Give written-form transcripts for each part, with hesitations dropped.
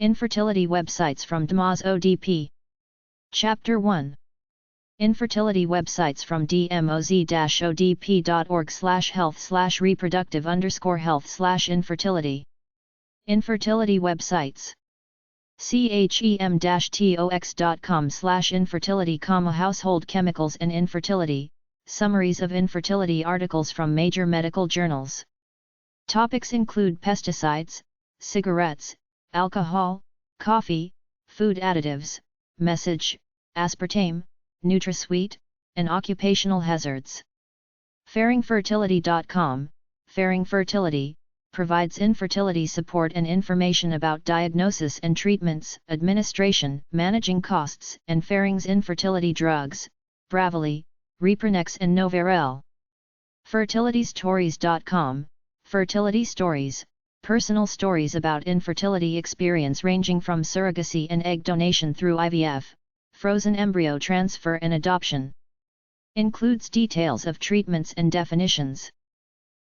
Infertility websites from Dmoz-Odp. Chapter 1. Infertility websites from dmoz-odp.org/health/reproductive_health/infertility. Infertility websites. chem-tox.com/infertility, household chemicals and infertility, summaries of infertility articles from major medical journals. Topics include pesticides, cigarettes, alcohol, coffee, food additives, message, aspartame, NutraSweet, and occupational hazards. FairingFertility.com. Fairing Fertility provides infertility support and information about diagnosis and treatments, administration, managing costs, and Fairing's infertility drugs, Bravely, Repronex and Novarel. FertilityStories.com. Fertility stories, personal stories about infertility experience ranging from surrogacy and egg donation through IVF, frozen embryo transfer and adoption. Includes details of treatments and definitions.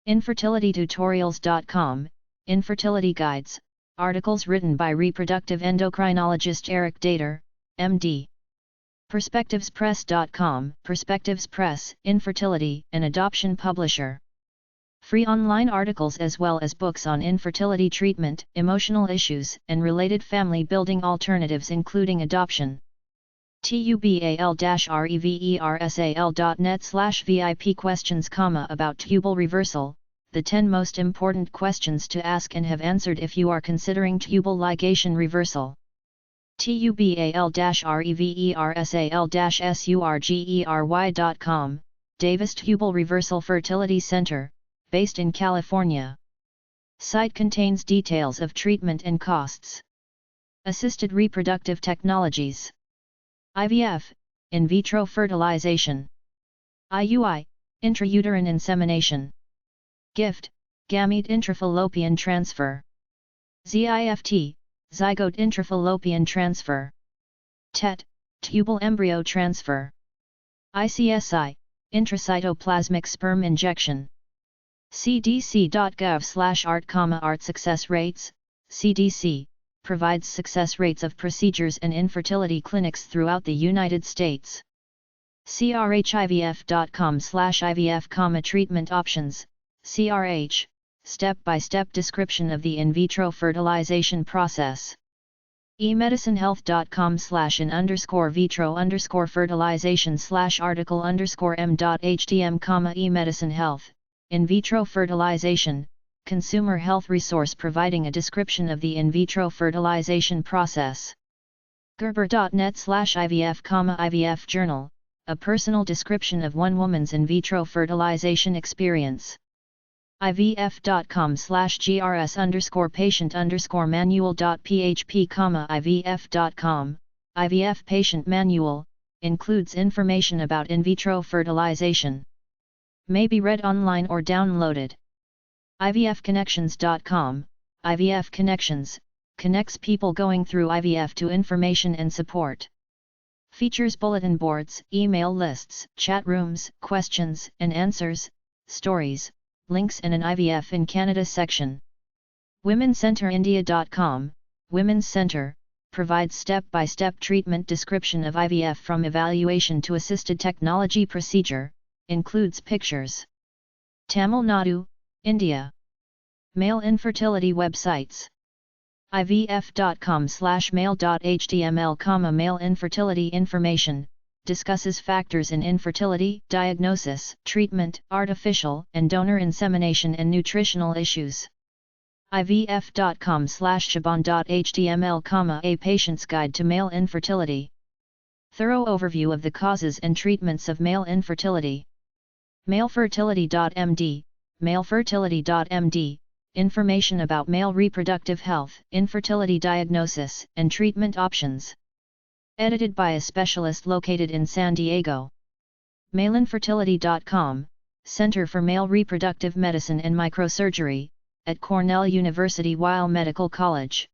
InfertilityTutorials.com. Infertility guides, articles written by reproductive endocrinologist Eric Dater, MD. PerspectivesPress.com. Perspectives Press, infertility and adoption publisher. Free online articles as well as books on infertility treatment, emotional issues, and related family building alternatives including adoption. tubal-reversal.net/VIP questions, about tubal reversal, the 10 most important questions to ask and have answered if you are considering tubal ligation reversal. tubal-reversal-surgery.com, Davis Tubal Reversal Fertility Center, based in California. Site contains details of treatment and costs. Assisted reproductive technologies. IVF, in vitro fertilization. IUI, intrauterine insemination. GIFT, gamete intrafallopian transfer. ZIFT, zygote intrafallopian transfer. TET, tubal embryo transfer. ICSI, intracytoplasmic sperm injection. cdc.gov/art, art success rates. CDC provides success rates of procedures and infertility clinics throughout the United States. crhivf.com/ivf, treatment options. CRH, step-by-step description of the in vitro fertilization process. emedicinehealth.com/in_vitro_fertilization/article_m.htm, emedicinehealth, in vitro fertilization, consumer health resource providing a description of the in vitro fertilization process. Gerber.net/IVF, IVF journal, a personal description of one woman's in vitro fertilization experience. ivf.com/grs_patient_manual.php, ivf.com, IVF patient manual, includes information about in vitro fertilization. May be read online or downloaded. ivfconnections.com, IVF Connections, connects people going through IVF to information and support. Features bulletin boards, email lists, chat rooms, questions and answers, stories, links and an IVF in Canada section. WomenCenterIndia.com, Women's Center, provides step-by-step treatment description of IVF from evaluation to assisted technology procedure, includes pictures. Tamil Nadu, India. Male infertility websites. ivf.com/male.html, male infertility information, discusses factors in infertility, diagnosis, treatment, artificial and donor insemination and nutritional issues. ivf.com/shaban.html, a patient's guide to male infertility. Thorough overview of the causes and treatments of male infertility. malefertility.md, malefertility.md, information about male reproductive health, infertility diagnosis, and treatment options. Edited by a specialist located in San Diego. Maleinfertility.com, Center for Male Reproductive Medicine and Microsurgery, at Cornell University Weill Medical College.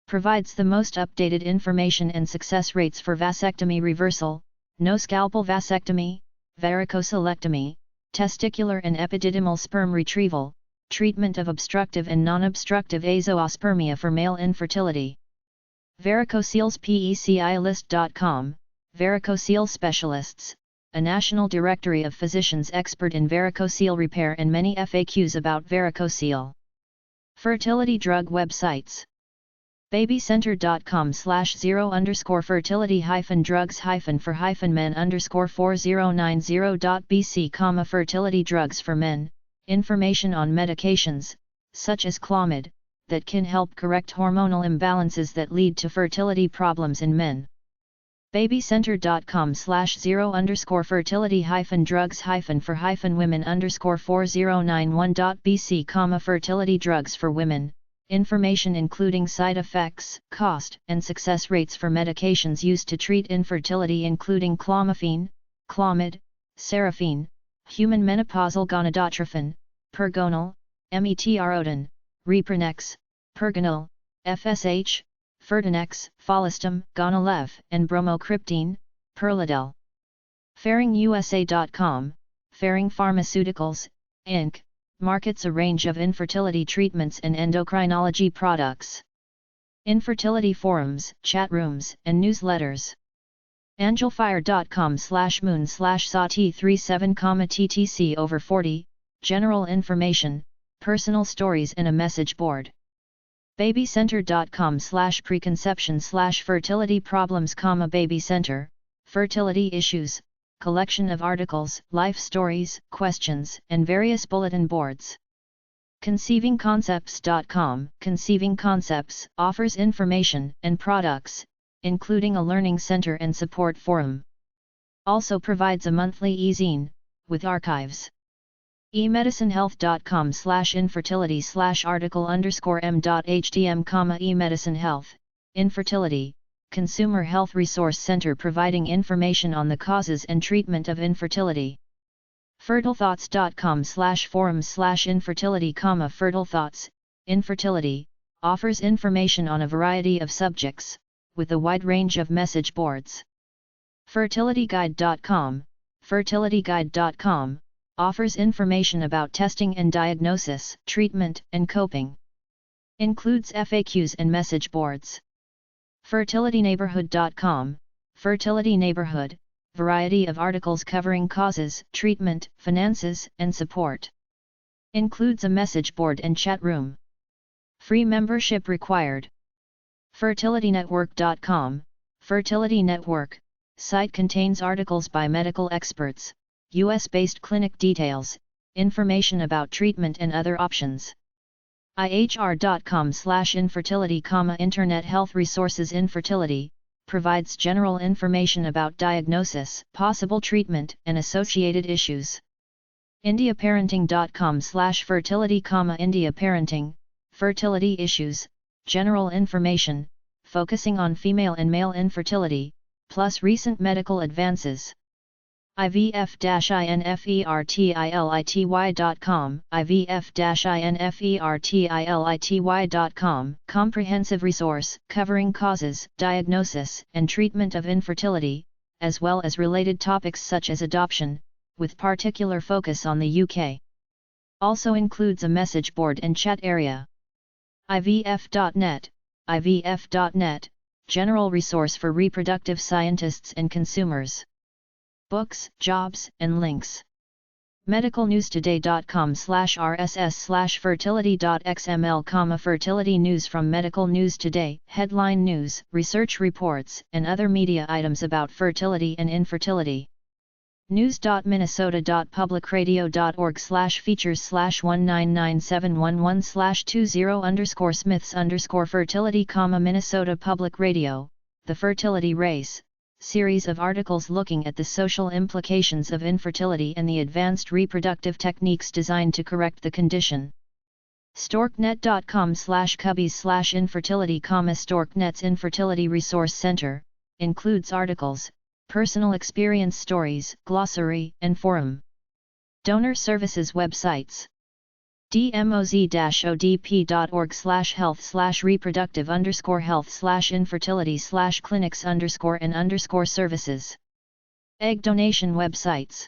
Provides the most updated information and success rates for vasectomy reversal, no scalpel vasectomy, varicocelectomy, testicular and epididymal sperm retrieval, treatment of obstructive and non-obstructive azoospermia for male infertility. Varicoceles PECIList.com, Varicocele Specialists, a national directory of physicians expert in varicocele repair and many FAQs about varicocele. Fertility drug websites. babycenter.com/0_fertility-drugs-for-men_4090.bc, fertility drugs for men, information on medications, such as Clomid, that can help correct hormonal imbalances that lead to fertility problems in men. babycenter.com/0_fertility-drugs-for-women_4091.bc, fertility drugs for women, information including side effects, cost, and success rates for medications used to treat infertility including clomiphene, Clomid, Serafine, human menopausal gonadotrophin, Pergonal, Metrodin, Repronex, Pergonal, FSH, Fertinex, Folistum, Gonalev, and Bromocriptine, Perladel. FaringUSA.com, Faring Pharmaceuticals, Inc., markets a range of infertility treatments and endocrinology products. Infertility forums, chat rooms, and newsletters. Angelfire.com/moon/SAT37, TTC over 40, general information, personal stories and a message board. babycenter.com/preconception/fertility problems, Baby Center, fertility issues, collection of articles, life stories, questions, and various bulletin boards. conceivingconcepts.com, Conceiving Concepts, offers information and products, including a learning center and support forum. Also provides a monthly e-zine, with archives. emedicinehealth.com/infertility/article_m.htm, emedicinehealth, infertility, consumer health resource center providing information on the causes and treatment of infertility. fertilethoughts.com/forums/infertility, fertilethoughts, infertility, offers information on a variety of subjects, with a wide range of message boards. fertilityguide.com, fertilityguide.com, offers information about testing and diagnosis, treatment, and coping. Includes FAQs and message boards. fertilityneighborhood.com, Fertility Neighborhood, variety of articles covering causes, treatment, finances, and support. Includes a message board and chat room. Free membership required. fertilitynetwork.com, Fertility Network, site contains articles by medical experts, US-based clinic details, information about treatment and other options. IHR.com/infertility, Internet Health Resources. Infertility, provides general information about diagnosis, possible treatment, and associated issues. IndiaParenting.com/fertility, India Parenting, fertility issues, general information, focusing on female and male infertility, plus recent medical advances. IVF-INFERTILITY.com, IVF-INFERTILITY.com, comprehensive resource covering causes, diagnosis, and treatment of infertility, as well as related topics such as adoption, with particular focus on the UK. Also includes a message board and chat area. IVF.net, IVF.net, general resource for reproductive scientists and consumers. Books, jobs, and links. medicalnewstoday.com/rss/fertility.xml, fertility news from Medical News Today, headline news, research reports, and other media items about fertility and infertility. news.minnesota.publicradio.org/features/1997111/20_smiths_fertility, Minnesota Public Radio, The Fertility Race, series of articles looking at the social implications of infertility and the advanced reproductive techniques designed to correct the condition. storknet.com/cubbies/infertility, Storknet's Infertility Resource Center, includes articles, personal experience stories, glossary, and forum. Donor services websites. Dmoz-Odp.org/health/reproductive_health/infertility/clinics_and_services. Egg donation websites.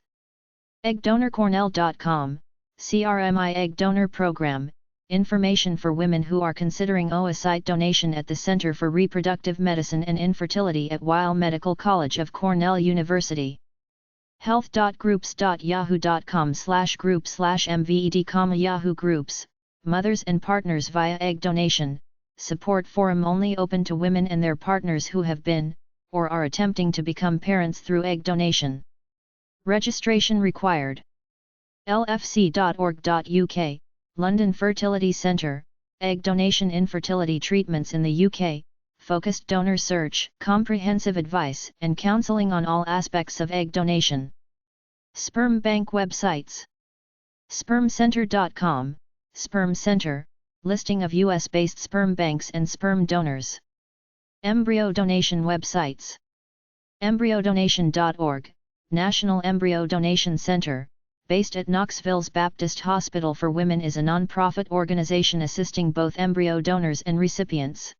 EggDonorCornell.com, CRMI Egg Donor Program, information for women who are considering oocyte donation at the Center for Reproductive Medicine and Infertility at Weill Medical College of Cornell University. health.groups.yahoo.com/group/mved, Yahoo Groups, Mothers and Partners via Egg Donation, Support Forum only open to women and their partners who have been, or are attempting to become parents through egg donation. Registration required. lfc.org.uk, London Fertility Centre, Egg Donation Infertility Treatments in the UK, focused donor search, comprehensive advice and counselling on all aspects of egg donation. Sperm bank websites. Spermcenter.com, Sperm Center, listing of US-based sperm banks and sperm donors. Embryo donation websites. embryodonation.org, National Embryo Donation Center, based at Knoxville's Baptist Hospital for Women, is a non-profit organization assisting both embryo donors and recipients.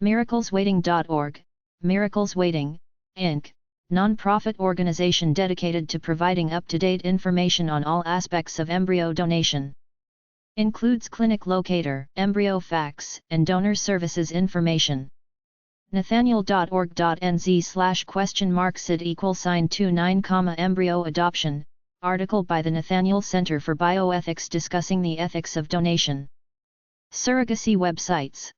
miracleswaiting.org, Miracles Waiting, Inc., non-profit organization dedicated to providing up-to-date information on all aspects of embryo donation. Includes clinic locator, embryo facts, and donor services information. nathaniel.org.nz/?SID=29, embryo adoption, article by the Nathaniel Center for Bioethics discussing the ethics of donation. Surrogacy websites.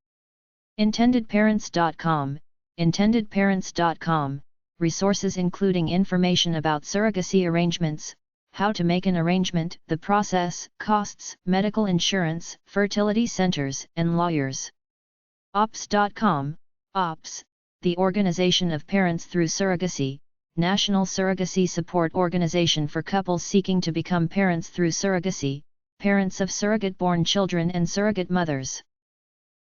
intendedparents.com, intendedparents.com, resources including information about surrogacy arrangements, how to make an arrangement, the process, costs, medical insurance, fertility centers, and lawyers. ops.com, OPS, the Organization of Parents Through Surrogacy, National Surrogacy Support Organization for couples seeking to become parents through surrogacy, parents of surrogate-born children and surrogate mothers.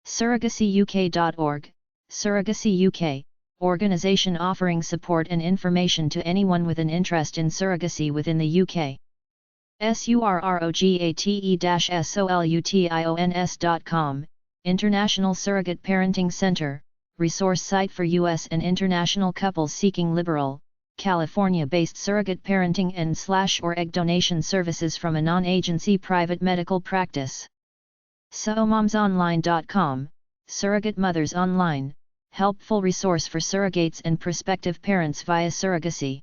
surrogacyuk.org, Surrogacy UK, organization offering support and information to anyone with an interest in surrogacy within the UK. surrogate-solutions.com, International Surrogate Parenting Center, resource site for U.S. and international couples seeking liberal, California-based surrogate parenting and/or egg donation services from a non-agency private medical practice. SOMomsOnline.com, Surrogate Mothers Online, helpful resource for surrogates and prospective parents via surrogacy.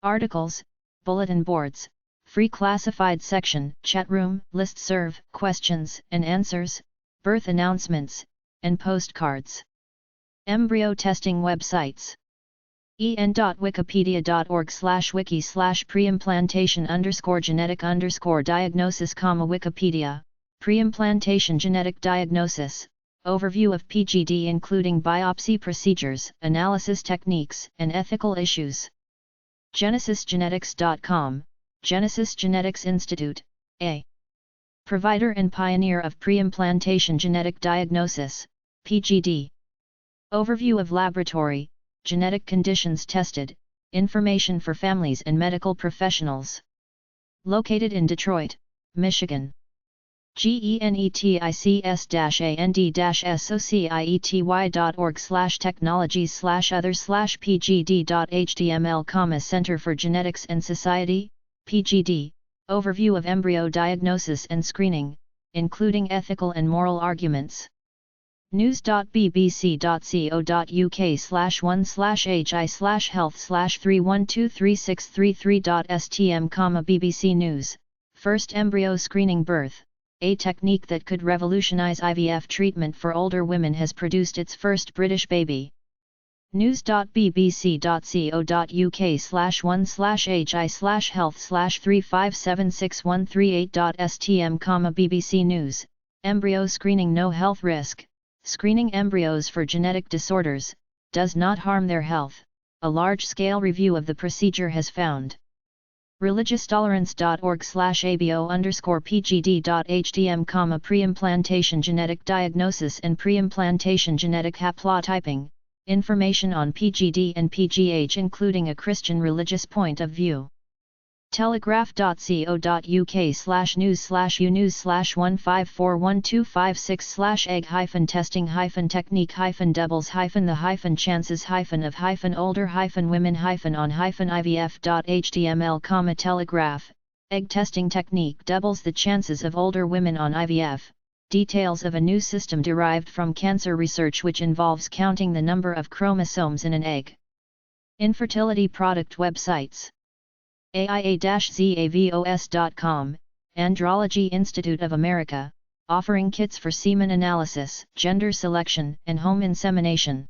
Articles, bulletin boards, free classified section, chat room, listserv, questions and answers, birth announcements, and postcards. Embryo testing websites. en.wikipedia.org/wiki/preimplantation_genetic_diagnosis, Wikipedia, preimplantation genetic diagnosis, overview of PGD including biopsy procedures, analysis techniques, and ethical issues. GenesisGenetics.com, Genesis Genetics Institute, a provider and pioneer of preimplantation genetic diagnosis, PGD. Overview of laboratory, genetic conditions tested, information for families and medical professionals. Located in Detroit, Michigan. genetix.and-society.org/technologies/other/pgd.html, Center for Genetics and Society, PGD, overview of embryo diagnosis and screening, including ethical and moral arguments. news.bbc.co.uk/1/hi/health/3123633.stm, BBC News, first embryo screening birth, a technique that could revolutionize IVF treatment for older women, has produced its first British baby. news.bbc.co.uk/1/hi/health/3576138.stm, BBC News, embryo screening no health risk. Screening embryos for genetic disorders does not harm their health, a large-scale review of the procedure has found. religiostolerance.org/abo_pgd.htm, preimplantation genetic diagnosis and preimplantation genetic haplotyping, information on PGD and PGH including a Christian religious point of view. Telegraph.co.uk/news/1541256/egg-doubles-the-women-on-IVF.html, Telegraph, egg testing technique doubles the chances of older women on IVF, details of a new system derived from cancer research which involves counting the number of chromosomes in an egg. Infertility product websites. AIA-ZAVOS.com, Andrology Institute of America, offering kits for semen analysis, gender selection, and home insemination.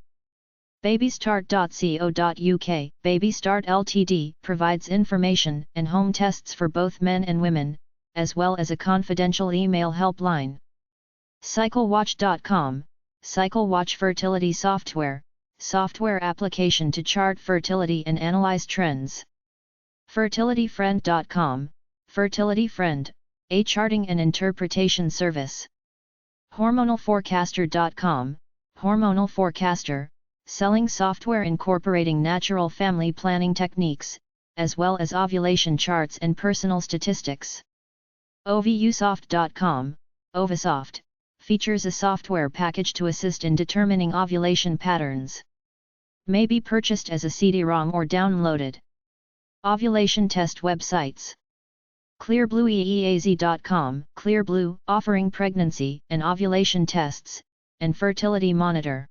Babystart.co.uk, Babystart Ltd. provides information and home tests for both men and women, as well as a confidential email helpline. CycleWatch.com, CycleWatch fertility software application to chart fertility and analyze trends. FertilityFriend.com, FertilityFriend, a charting and interpretation service. HormonalForecaster.com, Hormonal Forecaster, selling software incorporating natural family planning techniques, as well as ovulation charts and personal statistics. OvuSoft.com, Ovusoft, features a software package to assist in determining ovulation patterns. May be purchased as a CD-ROM or downloaded. Ovulation test websites. ClearBlueEEAZ.com, ClearBlue, offering pregnancy and ovulation tests, and fertility monitor.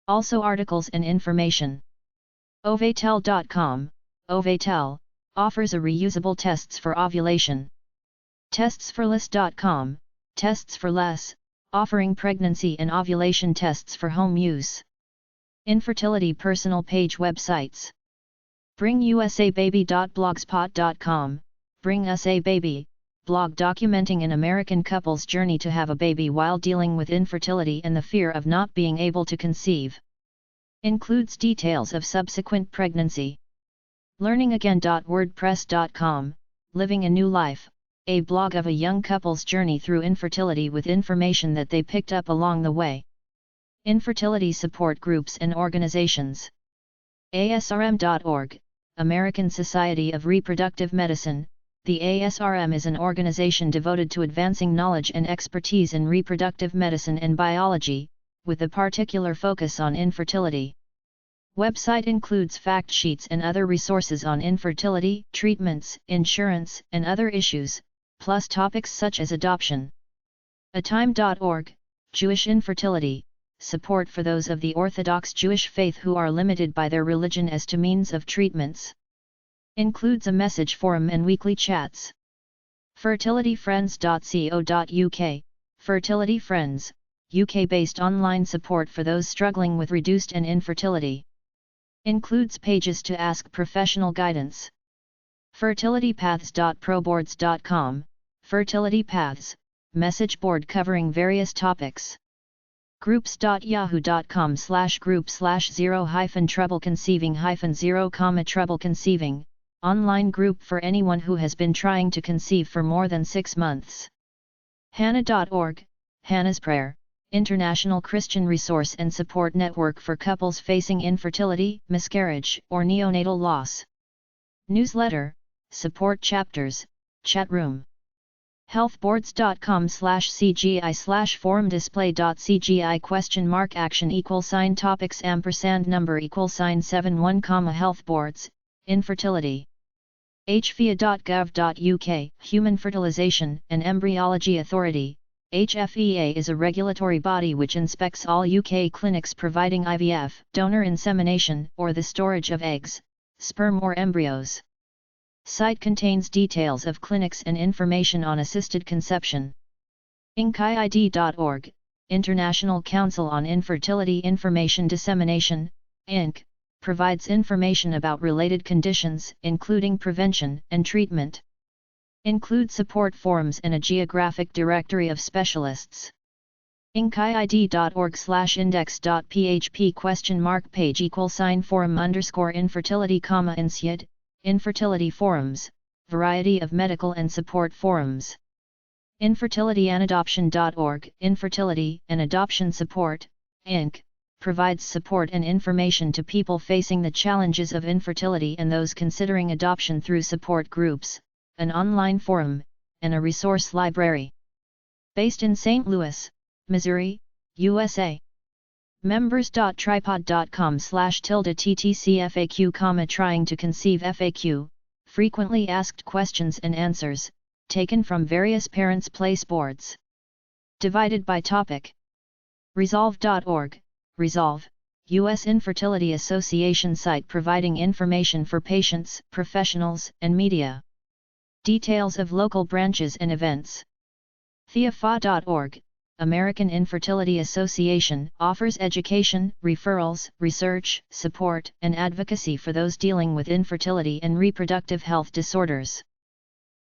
Also articles and information. Ovatel.com, Ovatel, offers a reusable tests for ovulation. TestsForLess.com, Tests for Less, offering pregnancy and ovulation tests for home use. Infertility personal page websites. BringUSABaby.blogspot.com, Bring Us a Baby, blog documenting an American couple's journey to have a baby while dealing with infertility and the fear of not being able to conceive. Includes details of subsequent pregnancy. LearningAgain.wordpress.com, Living a New Life, a blog of a young couple's journey through infertility with information that they picked up along the way. Infertility support groups and organizations. ASRM.org, American Society of Reproductive Medicine. The ASRM is an organization devoted to advancing knowledge and expertise in reproductive medicine and biology, with a particular focus on infertility. Website includes fact sheets and other resources on infertility, treatments, insurance, and other issues, plus topics such as adoption. atime.org, Jewish infertility, support for those of the Orthodox Jewish faith who are limited by their religion as to means of treatments. Includes a message forum and weekly chats. fertilityfriends.co.uk, Fertility Friends, UK-based online support for those struggling with reduced and infertility. Includes pages to ask professional guidance. fertilitypaths.proboards.com, Fertility Paths, message board covering various topics. groups.yahoo.com/group/0-trouble-conceiving-0, online group for anyone who has been trying to conceive for more than 6 months. Hannah.org, Hannah's Prayer, international Christian resource and support network for couples facing infertility, miscarriage, or neonatal loss. Newsletter, support chapters, chat room. healthboards.com/cgi/forumdisplay.cgi ? Action =topics &number =71, healthboards, infertility. hfea.gov.uk, Human Fertilization and Embryology Authority. HFEA is a regulatory body which inspects all UK clinics providing IVF, donor insemination, or the storage of eggs, sperm or embryos. Site contains details of clinics and information on assisted conception. INCIID.org, International Council on Infertility Information Dissemination, Inc., provides information about related conditions, including prevention and treatment. Include support forums and a geographic directory of specialists. INCIID.org/index.php page =forum_infertility, INSID, infertility forums, variety of medical and support forums. InfertilityandAdoption.org, Infertility and Adoption Support, Inc., provides support and information to people facing the challenges of infertility and those considering adoption through support groups, an online forum, and a resource library. Based in St. Louis, Missouri, USA. Members.tripod.com/TTCFAQ, trying to conceive FAQ, frequently asked questions and answers, taken from various parents' place boards. Divided by topic. Resolve.org, Resolve, U.S. Infertility Association site providing information for patients, professionals, and media. Details of local branches and events. TheaFA.org, American Infertility Association, offers education, referrals, research, support, and advocacy for those dealing with infertility and reproductive health disorders.